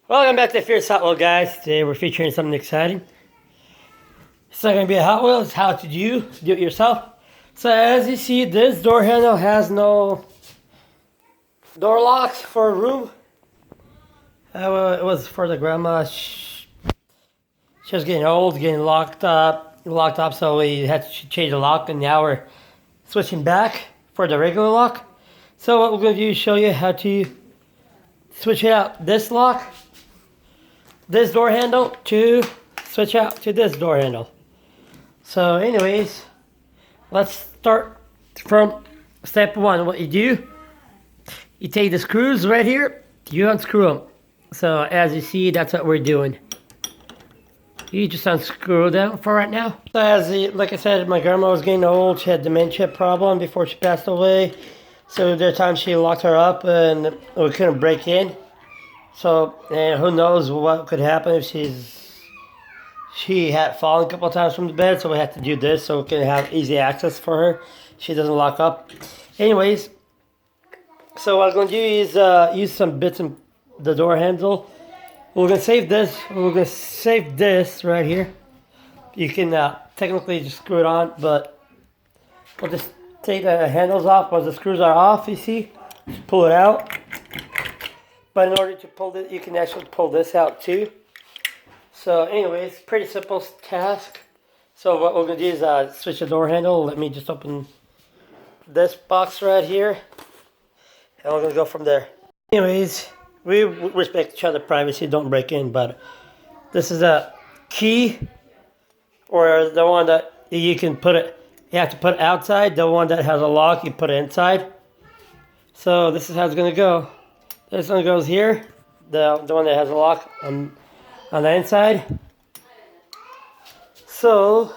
Welcome back to Fierce Hot Wheel, guys. Today we're featuring something exciting. It's not going to be a Hot Wheel, it's how to do it yourself. So as you see, this door handle has no door locks for a room. It was for the grandma. She was getting old, getting locked up, so we had to change the lock, and now we're switching back for the regular lock. So what we're going to do is show you how to switch out this lock, this door handle, to switch out to this door handle. So anyways, let's start from step one. What you do, you take the screws right here, you unscrew them. So as you see, that's what we're doing. You just unscrew them for right now. So like I said, my grandma was getting old. She had dementia problem before she passed away. So there are times she locked her up and we couldn't break in. So, and who knows what could happen if she had fallen a couple of times from the bed. So we had to do this so we can have easy access for her. She doesn't lock up. Anyways, so what I'm going to do is use some bits in the door handle. We're going to save this. We're going to save this right here. You can technically just screw it on, but we'll just take the handles off. Once the screws are off, you see, just pull it out. But in order to pull it, you can actually pull this out too. So anyways, pretty simple task. So what we're going to do is switch the door handle. Let me just open this box right here. And we're going to go from there. Anyways, we respect each other's privacy, don't break in, but this is a key, or the one that you can put it, you have to put it outside. The one that has a lock, you put it inside. So this is how it's going to go. This one goes here, the one that has a lock on the inside. So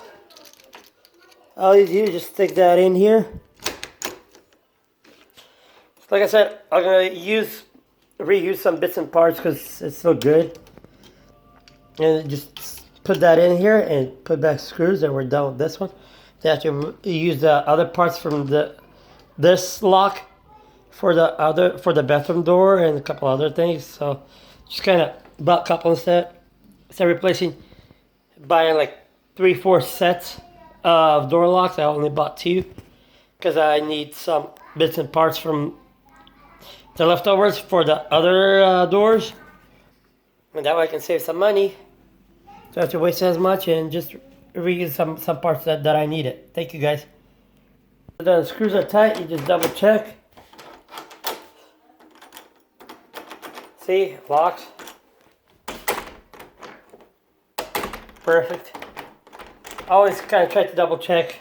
all you do is just stick that in here. Like I said, I'm going to reuse some bits and parts because it's so good. And just put that in here and put back screws, and we're done with this one. They have to use the other parts from this lock for the bathroom door and a couple other things. So just kind of bought a couple instead of buying like 3-4 sets of door locks. I only bought 2 because I need some bits and parts from the leftovers for the other doors, and that way I can save some money. So I have to waste as much and just reuse some parts that I needed. Thank you, guys. The screws are tight. You just double check. See, locks. Perfect. I always kind of try to double check,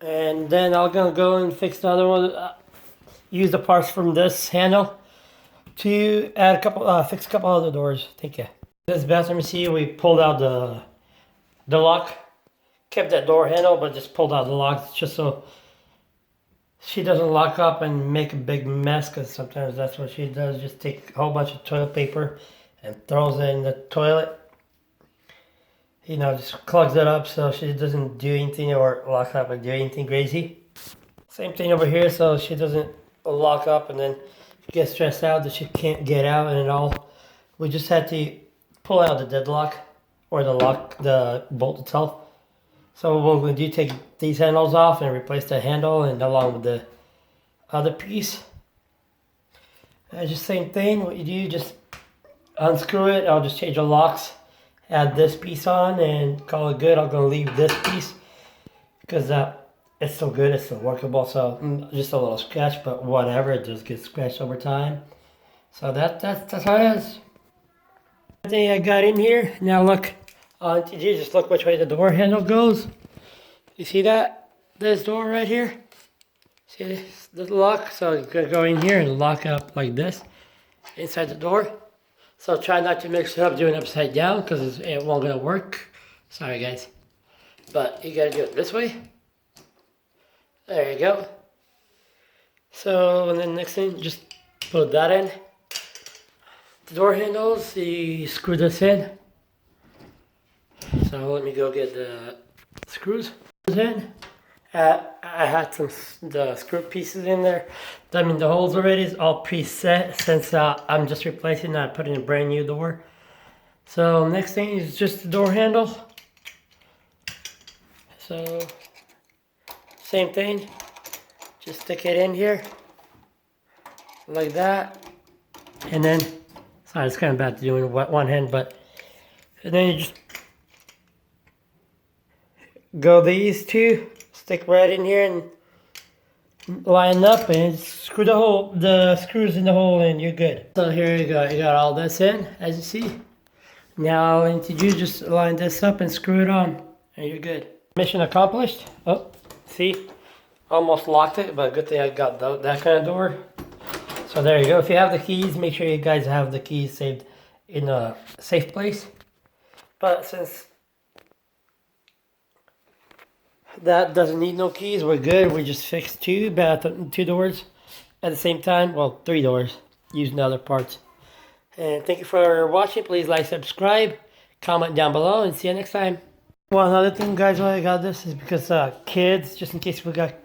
and then I'm gonna go and fix the other one. Use the parts from this handle to add fix a couple other doors. Thank you. This bathroom, you see, we pulled out the lock, kept that door handle, but just pulled out the lock just so she doesn't lock up and make a big mess. Because sometimes that's what she does. Just take a whole bunch of toilet paper and throws it in the toilet. You know, just clogs it up so she doesn't do anything or lock up and do anything crazy. Same thing over here, so she doesn't lock up and then get stressed out that she can't get out and all. We just had to pull out the deadlock or the bolt itself. So what we're going to do, take these handles off and replace the handle and along with the other piece. Just same thing. What you do, just unscrew it. I'll just change the locks, add this piece on, and call it good. I'm going to leave this piece because it's so good, it's so workable. So just a little scratch, but whatever, it just gets scratched over time. So that's how it is. I think I got in here. Now look, you just look which way the door handle goes. You see that? This door right here. See this lock? So it's gonna go in here and lock up like this inside the door. So try not to mix it up doing it upside down because it won't gonna work. Sorry guys, but you gotta do it this way. There you go. So, and then next thing, just put that in. The door handles, you screw this in. So let me go get the screws in. I had the screw pieces in there. I mean, the holes already is all preset since I'm just replacing that, putting a brand new door. So next thing is just the door handle. So same thing, just stick it in here like that, and then sorry, it's kind of bad to do in one hand, but and then you just go these two, stick right in here and line up and screw the screws in the hole and you're good. So here you go, you got all this in, as you see. Now all I need to do is just line this up and screw it on and you're good. Mission accomplished. Oh, see, almost locked it, but good thing I got that kind of door. So there you go. If you have the keys, make sure you guys have the keys saved in a safe place. But since that doesn't need no keys, we're good. We just fixed two doors at the same time. Well, three doors using other parts. And thank you for watching. Please like, subscribe, comment down below, and see you next time. One other thing, guys, why I got this is because kids, just in case we got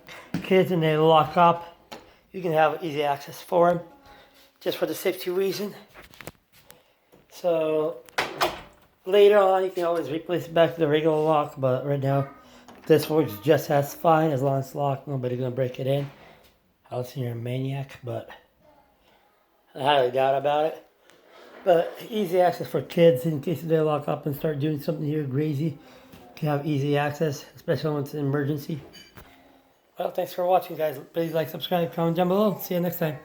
kids and they lock up, you can have easy access for them, just for the safety reason. So later on, you can always replace it back to the regular lock, but right now, this works just as fine as long as it's locked. Nobody's gonna break it in. Unless you're a maniac, but I highly doubt about it. But easy access for kids in case they lock up and start doing something here crazy. You can have easy access, especially when it's an emergency. Well, thanks for watching, guys. Please like, subscribe, comment down below. See you next time.